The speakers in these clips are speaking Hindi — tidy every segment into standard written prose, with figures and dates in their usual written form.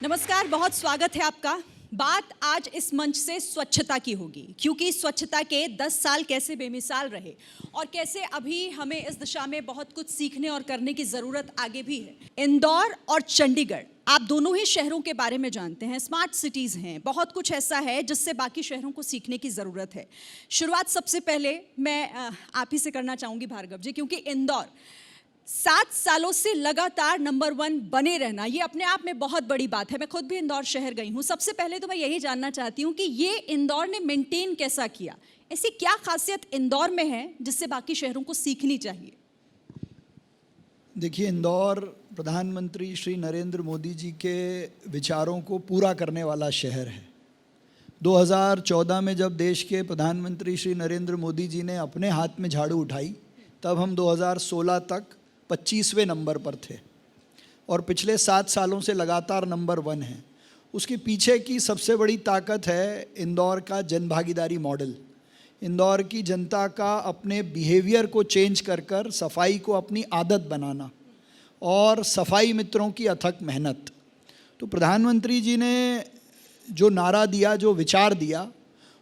नमस्कार, बहुत स्वागत है आपका। बात आज इस मंच से स्वच्छता की होगी, क्योंकि स्वच्छता के 10 साल कैसे बेमिसाल रहे और कैसे अभी हमें इस दिशा में बहुत कुछ सीखने और करने की ज़रूरत आगे भी है। इंदौर और चंडीगढ़, आप दोनों ही शहरों के बारे में जानते हैं, स्मार्ट सिटीज़ हैं, बहुत कुछ ऐसा है जिससे बाकी शहरों को सीखने की ज़रूरत है। शुरुआत सबसे पहले मैं आप ही से करना चाहूँगी भार्गव जी, क्योंकि इंदौर 7 सालों से लगातार नंबर 1 बने रहना, ये अपने आप में बहुत बड़ी बात है। मैं खुद भी इंदौर शहर गई हूँ। सबसे पहले तो मैं यही जानना चाहती हूँ कि ये इंदौर ने मेंटेन कैसा किया, ऐसी क्या खासियत इंदौर में है जिससे बाकी शहरों को सीखनी चाहिए? देखिए, इंदौर प्रधानमंत्री श्री नरेंद्र मोदी जी के विचारों को पूरा करने वाला शहर है। 2014 में जब देश के प्रधानमंत्री श्री नरेंद्र मोदी जी ने अपने हाथ में झाड़ू उठाई, तब हम 2016 तक 25वें नंबर पर थे और पिछले 7 सालों से लगातार नंबर 1 है। उसके पीछे की सबसे बड़ी ताकत है इंदौर का जनभागीदारी मॉडल। इंदौर की जनता का अपने बिहेवियर को चेंज कर कर सफाई को अपनी आदत बनाना और सफाई मित्रों की अथक मेहनत। तो प्रधानमंत्री जी ने जो नारा दिया, जो विचार दिया,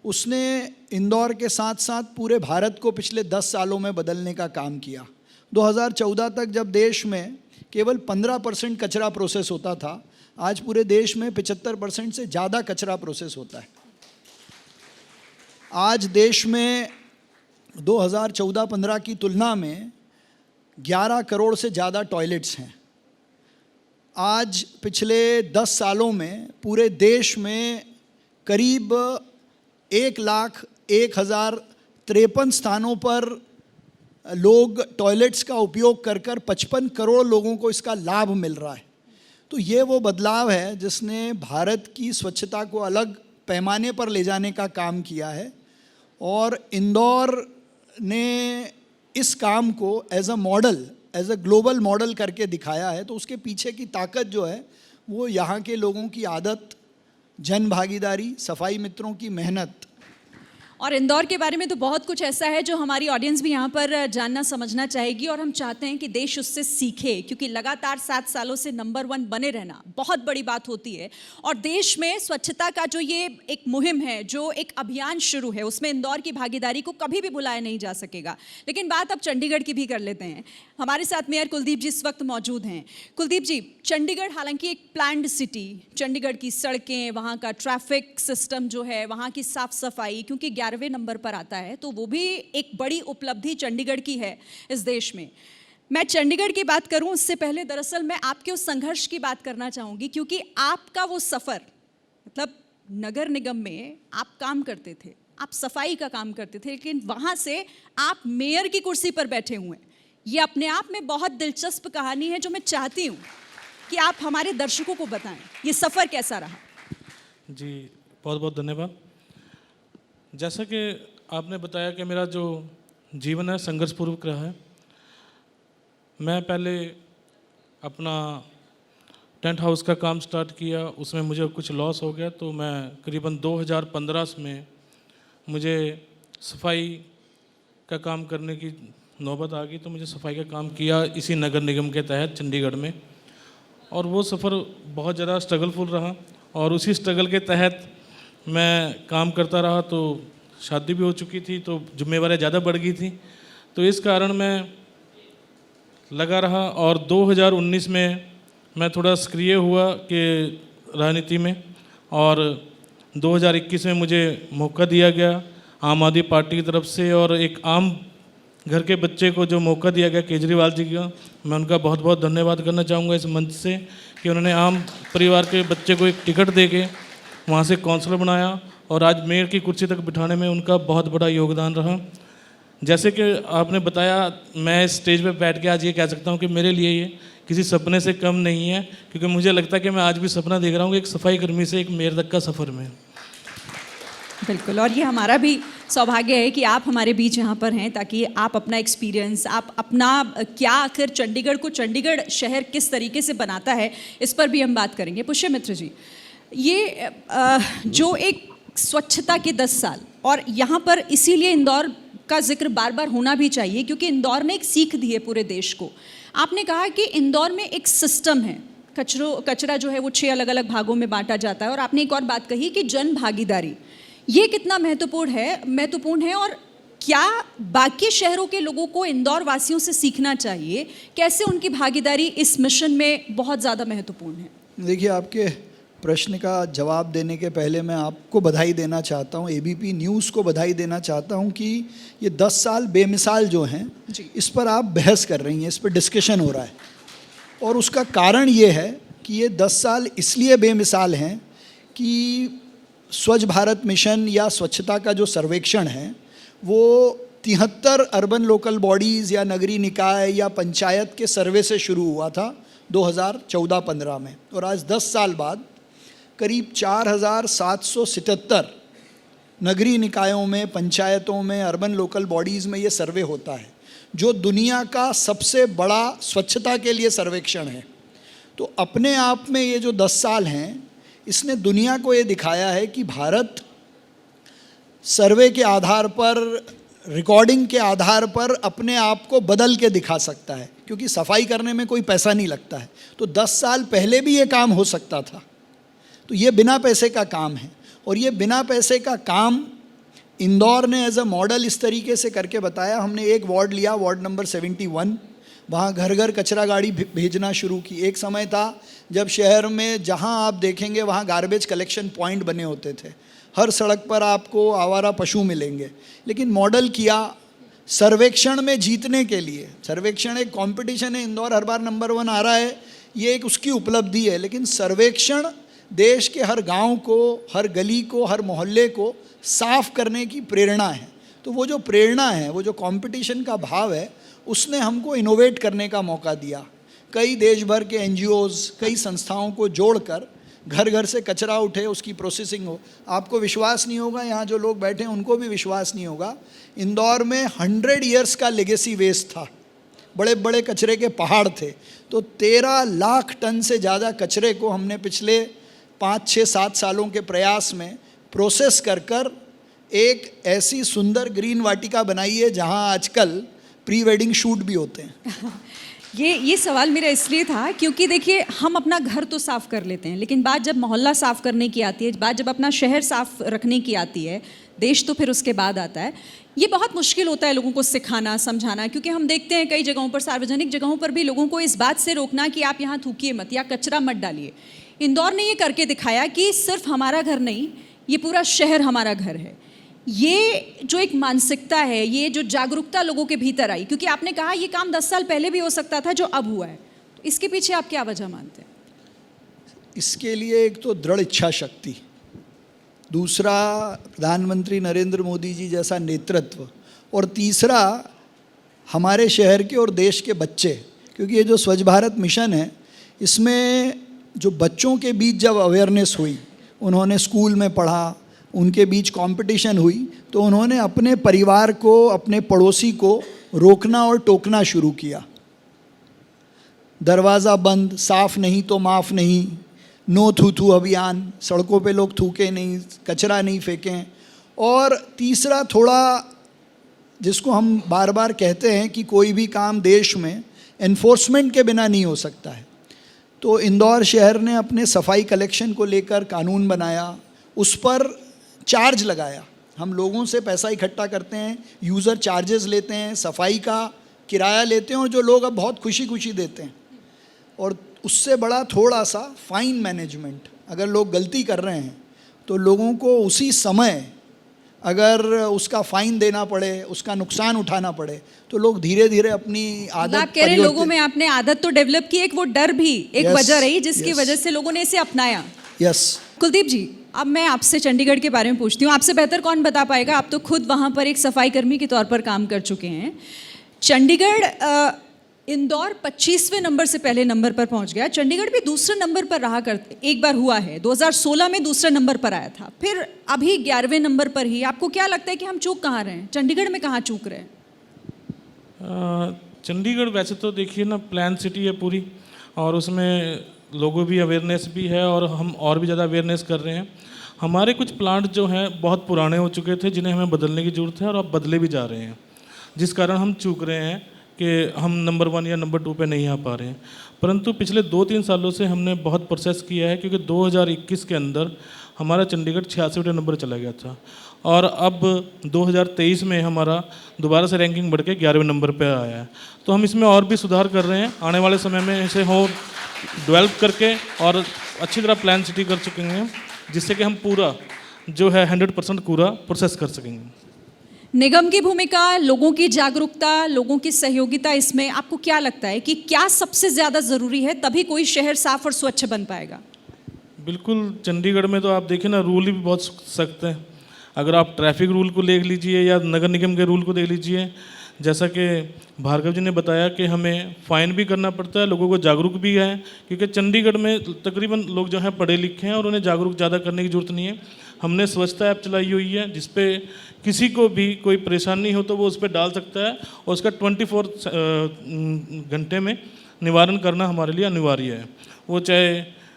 उसने इंदौर के साथ साथ पूरे भारत को पिछले 10 सालों में बदलने का काम किया। 2014 तक जब देश में केवल 15% कचरा प्रोसेस होता था, आज पूरे देश में 75% से ज़्यादा कचरा प्रोसेस होता है। आज देश में 2014-15 की तुलना में 11 करोड़ से ज़्यादा टॉयलेट्स हैं। आज पिछले 10 सालों में पूरे देश में करीब 1,01,053 स्थानों पर लोग टॉयलेट्स का उपयोग कर कर 55 करोड़ लोगों को इसका लाभ मिल रहा है। तो ये वो बदलाव है जिसने भारत की स्वच्छता को अलग पैमाने पर ले जाने का काम किया है और इंदौर ने इस काम को as a model, as a global model करके दिखाया है। तो उसके पीछे की ताकत जो है वो यहाँ के लोगों की आदत, जन भागीदारी, सफाई मित्रों की मेहनत। और इंदौर के बारे में तो बहुत कुछ ऐसा है जो हमारी ऑडियंस भी यहाँ पर जानना समझना चाहेगी और हम चाहते हैं कि देश उससे सीखे, क्योंकि लगातार 7 सालों से नंबर 1 बने रहना बहुत बड़ी बात होती है। और देश में स्वच्छता का जो ये एक मुहिम है, जो एक अभियान शुरू है, उसमें इंदौर की भागीदारी को कभी भी भुलाया नहीं जा सकेगा। लेकिन बात अब चंडीगढ़ की भी कर लेते हैं। हमारे साथ मेयर कुलदीप जी इस वक्त मौजूद हैं। कुलदीप जी, चंडीगढ़ हालांकि एक प्लान्ड सिटी, चंडीगढ़ की सड़कें, वहाँ का ट्रैफिक सिस्टम जो है, वहाँ की साफ सफाई, क्योंकि 11वें नंबर पर आता है, तो वो भी एक बड़ी उपलब्धि चंडीगढ़ की है इस देश में। मैं चंडीगढ़ की बात करूं उससे पहले दरअसल मैं आपके उस संघर्ष की बात करना चाहूँगी, क्योंकि आपका वो सफ़र, मतलब नगर निगम में आप काम करते थे, आप सफाई का काम करते थे, लेकिन वहाँ से आप मेयर की कुर्सी पर बैठे हुए हैं। ये अपने आप में बहुत दिलचस्प कहानी है जो मैं चाहती हूँ कि आप हमारे दर्शकों को बताएं, ये सफ़र कैसा रहा? जी, बहुत बहुत धन्यवाद। जैसा कि आपने बताया कि मेरा जो जीवन है संघर्षपूर्वक रहा है। मैं पहले अपना टेंट हाउस का काम स्टार्ट किया, उसमें मुझे कुछ लॉस हो गया, तो मैं करीबन 2015 में मुझे सफाई का काम करने की नौबत आ गई, तो मुझे सफाई का काम किया इसी नगर निगम के तहत चंडीगढ़ में। और वो सफ़र बहुत ज़्यादा स्ट्रगलफुल रहा और उसी स्ट्रगल के तहत मैं काम करता रहा। तो शादी भी हो चुकी थी, तो जिम्मेवारियाँ ज़्यादा बढ़ गई थी, तो इस कारण मैं लगा रहा। और 2019 में मैं थोड़ा सक्रिय हुआ कि राजनीति में, और 2021 में मुझे मौका दिया गया आम आदमी पार्टी की तरफ से, और एक आम घर के बच्चे को जो मौका दिया गया केजरीवाल जी का, मैं उनका बहुत बहुत धन्यवाद करना चाहूँगा इस मंच से कि उन्होंने आम परिवार के बच्चे को एक टिकट दे के वहाँ से काउंसलर बनाया और आज मेयर की कुर्सी तक बिठाने में उनका बहुत बड़ा योगदान रहा। जैसे कि आपने बताया, मैं इस स्टेज पे बैठ के आज ये कह सकता हूँ कि मेरे लिए ये किसी सपने से कम नहीं है, क्योंकि मुझे लगता है कि मैं आज भी सपना देख रहा हूँ कि एक सफाई कर्मी से एक मेयर तक का सफ़र में। बिल्कुल, और ये हमारा भी सौभाग्य है कि आप हमारे बीच यहाँ पर हैं, ताकि आप अपना एक्सपीरियंस, आप अपना क्या आखिर चंडीगढ़ को चंडीगढ़ शहर किस तरीके से बनाता है, इस पर भी हम बात करेंगे। पुष्यमित्र जी, ये जो एक स्वच्छता के 10 साल, और यहाँ पर इसीलिए इंदौर का जिक्र बार बार होना भी चाहिए, क्योंकि इंदौर ने एक सीख दी है पूरे देश को। आपने कहा कि इंदौर में एक सिस्टम है, कचरा जो है वो 6 अलग अलग भागों में बांटा जाता है। और आपने एक और बात कही कि जन भागीदारी, ये कितना महत्वपूर्ण है और क्या बाकी शहरों के लोगों को इंदौर वासियों से सीखना चाहिए, कैसे उनकी भागीदारी इस मिशन में बहुत ज़्यादा महत्वपूर्ण है? देखिए, आपके प्रश्न का जवाब देने के पहले मैं आपको बधाई देना चाहता हूँ, एबीपी न्यूज़ को बधाई देना चाहता हूँ कि ये 10 साल बेमिसाल जो हैं जी। इस पर आप बहस कर रही हैं, इस पर डिस्कशन हो रहा है। और उसका कारण ये है कि ये 10 साल इसलिए बेमिसाल हैं कि स्वच्छ भारत मिशन या स्वच्छता का जो सर्वेक्षण है वो 73 अर्बन लोकल बॉडीज़ या नगरीय निकाय या पंचायत के सर्वे से शुरू हुआ था 2014-15 में, और आज 10 साल बाद करीब 4777 नगरीय निकायों में, पंचायतों में, अर्बन लोकल बॉडीज़ में ये सर्वे होता है, जो दुनिया का सबसे बड़ा स्वच्छता के लिए सर्वेक्षण है। तो अपने आप में ये जो 10 साल हैं, इसने दुनिया को ये दिखाया है कि भारत सर्वे के आधार पर, रिकॉर्डिंग के आधार पर अपने आप को बदल के दिखा सकता है, क्योंकि सफाई करने में कोई पैसा नहीं लगता है। तो 10 साल पहले भी ये काम हो सकता था। तो ये बिना पैसे का काम है, और ये बिना पैसे का काम इंदौर ने एज अ मॉडल इस तरीके से करके बताया। हमने एक वार्ड लिया, वार्ड नंबर 71, वहाँ घर घर कचरा गाड़ी भेजना शुरू की। एक समय था जब शहर में जहाँ आप देखेंगे वहाँ गार्बेज कलेक्शन पॉइंट बने होते थे, हर सड़क पर आपको आवारा पशु मिलेंगे। लेकिन मॉडल किया सर्वेक्षण में जीतने के लिए। सर्वेक्षण एक कंपटीशन है, इंदौर हर बार नंबर 1 आ रहा है, ये एक उसकी उपलब्धि है। लेकिन सर्वेक्षण देश के हर गांव को, हर गली को, हर मोहल्ले को साफ करने की प्रेरणा है। तो वो जो प्रेरणा है, वो जो कंपटीशन का भाव है, उसने हमको इनोवेट करने का मौका दिया। कई देश भर के NGOs, कई संस्थाओं को जोड़कर घर घर से कचरा उठे, उसकी प्रोसेसिंग हो। आपको विश्वास नहीं होगा, यहाँ जो लोग बैठे हैं उनको भी विश्वास नहीं होगा, इंदौर में 100 ईयर्स का लेगेसी वेस्ट था, बड़े बड़े कचरे के पहाड़ थे। तो 13 लाख टन से ज़्यादा कचरे को हमने पिछले 5, 6, 7 सालों के प्रयास में प्रोसेस कर कर एक ऐसी सुंदर ग्रीन वाटिका बनाई है जहाँ आजकल प्री वेडिंग शूट भी होते हैं। ये सवाल मेरा इसलिए था क्योंकि देखिए, हम अपना घर तो साफ़ कर लेते हैं, लेकिन बात जब मोहल्ला साफ़ करने की आती है, बात जब अपना शहर साफ़ रखने की आती है, देश तो फिर उसके बाद आता है। ये बहुत मुश्किल होता है लोगों को सिखाना, समझाना, क्योंकि हम देखते हैं कई जगहों पर, सार्वजनिक जगहों पर भी लोगों को इस बात से रोकना कि आप यहाँ थूकिए मत या कचरा मत डालिए। इंदौर ने ये करके दिखाया कि सिर्फ हमारा घर नहीं, ये पूरा शहर हमारा घर है। ये जो एक मानसिकता है, ये जो जागरूकता लोगों के भीतर आई, क्योंकि आपने कहा ये काम 10 साल पहले भी हो सकता था जो अब हुआ है, तो इसके पीछे आप क्या वजह मानते हैं? इसके लिए एक तो दृढ़ इच्छा शक्ति, दूसरा प्रधानमंत्री नरेंद्र मोदी जी जैसा नेतृत्व, और तीसरा हमारे शहर के और देश के बच्चे। क्योंकि ये जो स्वच्छ भारत मिशन है, इसमें जो बच्चों के बीच जब अवेयरनेस हुई, उन्होंने स्कूल में पढ़ा, उनके बीच कंपटीशन हुई, तो उन्होंने अपने परिवार को, अपने पड़ोसी को रोकना और टोकना शुरू किया। दरवाज़ा बंद, साफ नहीं तो माफ़ नहीं, नो थू अभियान, सड़कों पे लोग थूके नहीं, कचरा नहीं फेंकें। और तीसरा, थोड़ा जिसको हम बार बार कहते हैं कि कोई भी काम देश में एनफोर्समेंट के बिना नहीं हो सकता है, तो इंदौर शहर ने अपने सफाई कलेक्शन को लेकर कानून बनाया, उस पर चार्ज लगाया। हम लोगों से पैसा इकट्ठा करते हैं, यूज़र चार्जेस लेते हैं, सफाई का किराया लेते हैं, और जो लोग अब बहुत खुशी खुशी देते हैं। और उससे बड़ा थोड़ा सा फाइन मैनेजमेंट, अगर लोग गलती कर रहे हैं तो लोगों को उसी समय अगर उसका फ़ाइन देना पड़े, उसका नुकसान उठाना पड़े, तो लोग धीरे धीरे अपनी आदत, आप कह रहे हैं लोगों में आपने आदत तो डेवलप की, एक वो डर भी एक वजह रही जिसकी वजह से लोगों ने इसे अपनाया। यस। कुलदीप जी, अब मैं आपसे चंडीगढ़ के बारे में पूछती हूँ। आपसे बेहतर कौन बता पाएगा, आप तो खुद वहाँ पर एक सफाई कर्मी के तौर पर काम कर चुके हैं। चंडीगढ़, इंदौर 25वें नंबर से पहले नंबर पर पहुंच गया। चंडीगढ़ भी दूसरे नंबर पर रहा करते, एक बार हुआ है 2016 में दूसरे नंबर पर आया था, फिर अभी 11वें नंबर पर ही। आपको क्या लगता है कि हम चूक कहाँ रहे हैं, चंडीगढ़ में कहाँ चूक रहे हैं? चंडीगढ़ वैसे तो देखिए ना, प्लान सिटी है पूरी, और उसमें लोगों भी अवेयरनेस भी है, और हम और भी ज़्यादा अवेयरनेस कर रहे हैं। हमारे कुछ प्लांट जो हैं बहुत पुराने हो चुके थे, जिन्हें हमें बदलने की ज़रूरत है, और अब बदले भी जा रहे हैं, जिस कारण हम चूक रहे हैं कि हम नंबर 1 या नंबर 2 पे नहीं आ पा रहे हैं, परंतु पिछले 2-3 सालों से हमने बहुत प्रोसेस किया है, क्योंकि 2021 के अंदर हमारा चंडीगढ़ 86वें नंबर चला गया था और अब 2023 में हमारा दोबारा से रैंकिंग बढ़ के 11वें नंबर पे आया है। तो हम इसमें और भी सुधार कर रहे हैं, आने वाले समय में इसे और डेवलप करके और अच्छी तरह प्लान सिटी कर सकेंगे, जिससे कि हम पूरा जो है 100% पूरा प्रोसेस कर सकेंगे। निगम की भूमिका, लोगों की जागरूकता, लोगों की सहयोगिता, इसमें आपको क्या लगता है कि क्या सबसे ज़्यादा ज़रूरी है, तभी कोई शहर साफ और स्वच्छ बन पाएगा? बिल्कुल, चंडीगढ़ में तो आप देखिए ना, रूल भी बहुत सख्त हैं। अगर आप ट्रैफिक रूल को देख लीजिए या नगर निगम के रूल को देख लीजिए, जैसा कि भार्गव जी ने बताया कि हमें फ़ाइन भी करना पड़ता है, लोगों को जागरूक भी है, क्योंकि चंडीगढ़ में तकरीबन लोग जो हैं पढ़े लिखे हैं और उन्हें जागरूक ज़्यादा करने की ज़रूरत नहीं है। हमने स्वच्छता ऐप चलाई हुई है, जिस पे किसी को भी कोई परेशानी हो तो वो उस पर डाल सकता है और उसका 24 घंटे में निवारण करना हमारे लिए अनिवार्य है। वो चाहे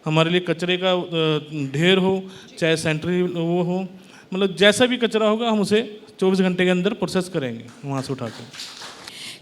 हमारे लिए कचरे का ढेर हो, चाहे सेंट्री वो हो, मतलब जैसा भी कचरा होगा हम उसे 24 घंटे के अंदर प्रोसेस करेंगे वहाँ से उठाकर।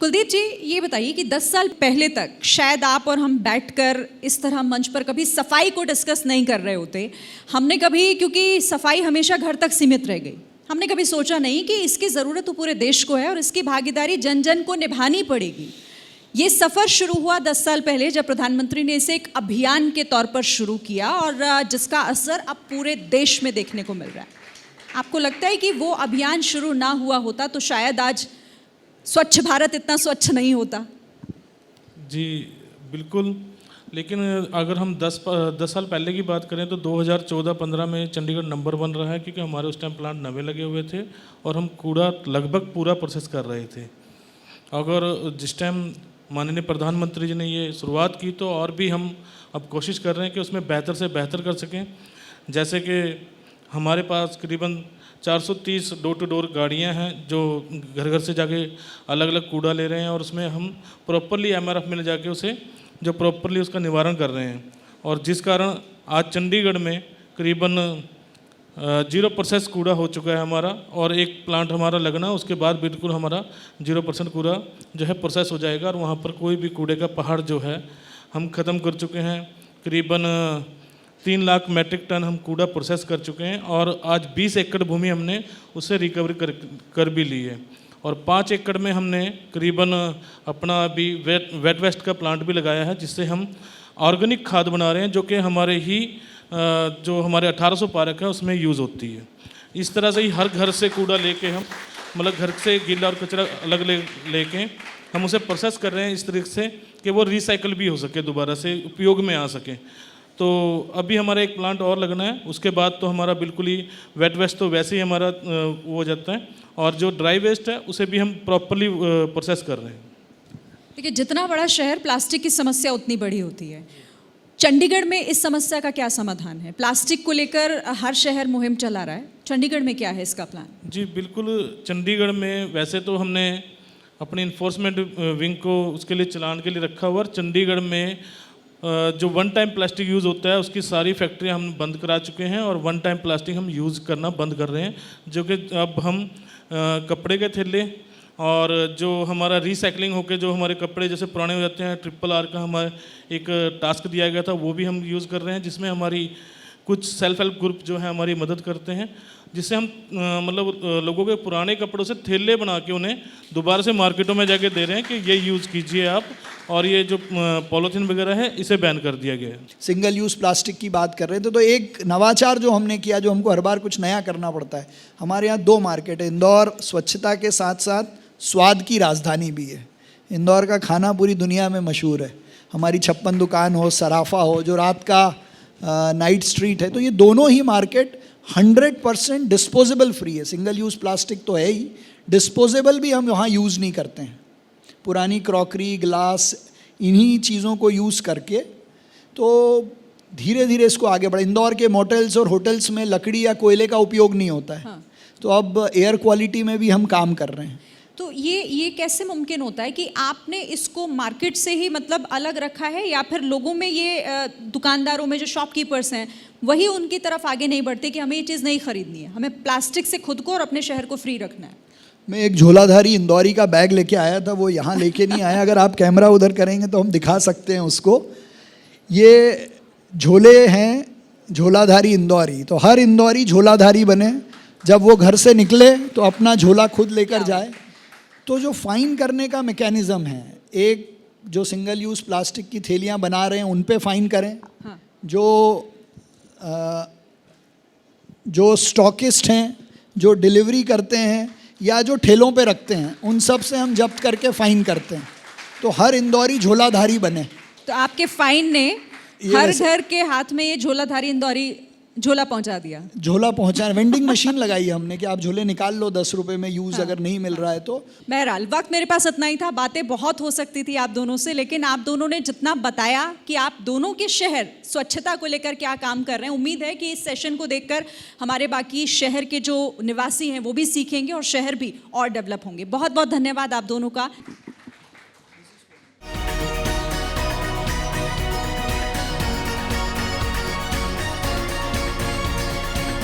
कुलदीप जी, ये बताइए कि 10 साल पहले तक शायद आप और हम बैठकर इस तरह मंच पर कभी सफाई को डिस्कस नहीं कर रहे होते। हमने कभी, क्योंकि सफाई हमेशा घर तक सीमित रह गई, हमने कभी सोचा नहीं कि इसकी ज़रूरत तो पूरे देश को है और इसकी भागीदारी जन जन को निभानी पड़ेगी। ये सफ़र शुरू हुआ 10 साल पहले, जब प्रधानमंत्री ने इसे एक अभियान के तौर पर शुरू किया और जिसका असर अब पूरे देश में देखने को मिल रहा है। आपको लगता है कि वो अभियान शुरू ना हुआ होता तो शायद आज स्वच्छ भारत इतना स्वच्छ नहीं होता? जी बिल्कुल, लेकिन अगर हम 10 साल पहले की बात करें तो 2014-15 में चंडीगढ़ नंबर 1 रहा है, क्योंकि हमारे उस टाइम प्लांट नवे लगे हुए थे और हम कूड़ा लगभग पूरा प्रोसेस कर रहे थे। अगर जिस टाइम माननीय प्रधानमंत्री जी ने ये शुरुआत की तो और भी हम अब कोशिश कर रहे हैं कि उसमें बेहतर से बेहतर कर सकें। जैसे कि हमारे पास करीबन 430 डोर टू डोर गाड़ियां हैं जो घर घर से जाके अलग अलग कूड़ा ले रहे हैं और उसमें हम प्रॉपरली MRF में ले जाके उसे जो प्रॉपरली उसका निवारण कर रहे हैं, और जिस कारण आज चंडीगढ़ में करीबन 0% कूड़ा हो चुका है हमारा, और एक प्लांट हमारा लगना उसके बाद बिल्कुल हमारा 0% कूड़ा जो है प्रोसेस हो जाएगा और वहाँ पर कोई भी कूड़े का पहाड़ जो है हम ख़त्म कर चुके हैं। करीबन 3 लाख मैट्रिक टन हम कूड़ा प्रोसेस कर चुके हैं और आज 20 एकड़ भूमि हमने उससे रिकवरी कर भी ली है, और 5 एकड़ में हमने करीबन अपना अभी वेट वेस्ट का प्लांट भी लगाया है, जिससे हम ऑर्गेनिक खाद बना रहे हैं, जो कि हमारे ही जो हमारे 1800 पार्क है उसमें यूज़ होती है। इस तरह से ही हर घर से कूड़ा लेके हम, मतलब घर से गीला और कचरा अलग लेके हम उसे प्रोसेस कर रहे हैं इस तरीके से कि वो रिसाइकल भी हो सके, दोबारा से उपयोग में आ सके। तो अभी हमारा एक प्लांट और लगना है, उसके बाद तो हमारा बिल्कुल ही वेट वेस्ट तो वैसे ही हमारा वो हो जाता है, और जो ड्राई वेस्ट है उसे भी हम प्रॉपरली प्रोसेस कर रहे हैं। देखिए, जितना बड़ा शहर प्लास्टिक की समस्या उतनी बड़ी होती है। चंडीगढ़ में इस समस्या का क्या समाधान है? प्लास्टिक को लेकर हर शहर मुहिम चला रहा है, चंडीगढ़ में क्या है इसका प्लान? जी बिल्कुल, चंडीगढ़ में वैसे तो हमने अपने इन्फोर्समेंट विंग को उसके लिए चलान के लिए रखा हुआ, और चंडीगढ़ में जो 1 टाइम प्लास्टिक यूज़ होता है उसकी सारी फैक्ट्रियाँ हम बंद करा चुके हैं और 1 टाइम प्लास्टिक हम यूज़ करना बंद कर रहे हैं, जो कि अब हम कपड़े के थैले और जो हमारा रिसाइकलिंग होकर जो हमारे कपड़े जैसे पुराने हो जाते हैं, RRR का हमारा एक टास्क दिया गया था, वो भी हम यूज़ कर रहे हैं, जिसमें हमारी कुछ सेल्फ हेल्प ग्रुप जो है हमारी मदद करते हैं, जिससे हम मतलब लोगों के पुराने कपड़ों से थैले बना के उन्हें दोबारा से मार्केटों में जाके दे रहे हैं कि ये यूज़ कीजिए आप, और ये जो पॉलीथीन वगैरह है इसे बैन कर दिया गया है। सिंगल यूज़ प्लास्टिक की बात कर रहे थे, तो एक नवाचार जो हमने किया, जो हमको हर बार कुछ नया करना पड़ता है, हमारे यहाँ 2 मार्केट है। इंदौर स्वच्छता के साथ साथ स्वाद की राजधानी भी है। इंदौर का खाना पूरी दुनिया में मशहूर है। हमारी 56 दुकान हो, सराफा हो, जो रात का नाइट स्ट्रीट है, तो ये दोनों ही मार्केट 100% डिस्पोजेबल फ्री है। सिंगल यूज़ प्लास्टिक तो है ही, डिस्पोजेबल भी हम वहाँ यूज़ नहीं करते हैं। पुरानी क्रॉकरी, ग्लास, इन्हीं चीज़ों को यूज़ करके तो धीरे धीरे इसको आगे बढ़ा। इंदौर के मोटेल्स और होटल्स में लकड़ी या कोयले का उपयोग नहीं होता है। हाँ। तो अब एयर क्वालिटी में भी हम काम कर रहे हैं। तो ये कैसे मुमकिन होता है कि आपने इसको मार्केट से ही मतलब अलग रखा है, या फिर लोगों में ये दुकानदारों में जो शॉपकीपर्स हैं वही उनकी तरफ आगे नहीं बढ़ते कि हमें ये चीज़ नहीं खरीदनी है, हमें प्लास्टिक से खुद को और अपने शहर को फ्री रखना है? मैं एक झोलाधारी इंदौरी का बैग लेके आया था, वो यहाँ लेके नहीं आया। अगर आप कैमरा उधर करेंगे तो हम दिखा सकते हैं उसको। ये झोले हैं झोलाधारी इंदौरी, तो हर इंदौरी झोलाधारी बने। जब वो घर से निकले तो अपना झोला खुद लेकर जाए। तो जो फाइन करने का मैकेनिज्म है, एक जो सिंगल यूज़ प्लास्टिक की थैलियाँ बना रहे हैं उन पे फाइन करें। हाँ। जो स्टॉकिस्ट हैं, जो डिलीवरी करते हैं या जो ठेलों पे रखते हैं, उन सब से हम जब्त करके फाइन करते हैं। तो हर इंदौरी झोलाधारी बने। तो आपके फाइन ने ये हर वैसे- घर के हाथ में ये झोलाधारी इंदौरी झोला पहुंचा दिया। झोला पहुंचा, वेंडिंग मशीन लगाई है हमने कि आप झोले निकाल लो 10 रुपए में, यूज़ अगर नहीं मिल रहा है तो। बहरहाल वक्त मेरे पास इतना ही था, बातें बहुत हो सकती थी आप दोनों से, लेकिन आप दोनों ने जितना बताया कि आप दोनों के शहर स्वच्छता को लेकर क्या काम कर रहे हैं, उम्मीद है कि इस सेशन को देखकर हमारे बाकी शहर के जो निवासी हैं वो भी सीखेंगे और शहर भी और डेवलप होंगे। बहुत बहुत धन्यवाद आप दोनों का।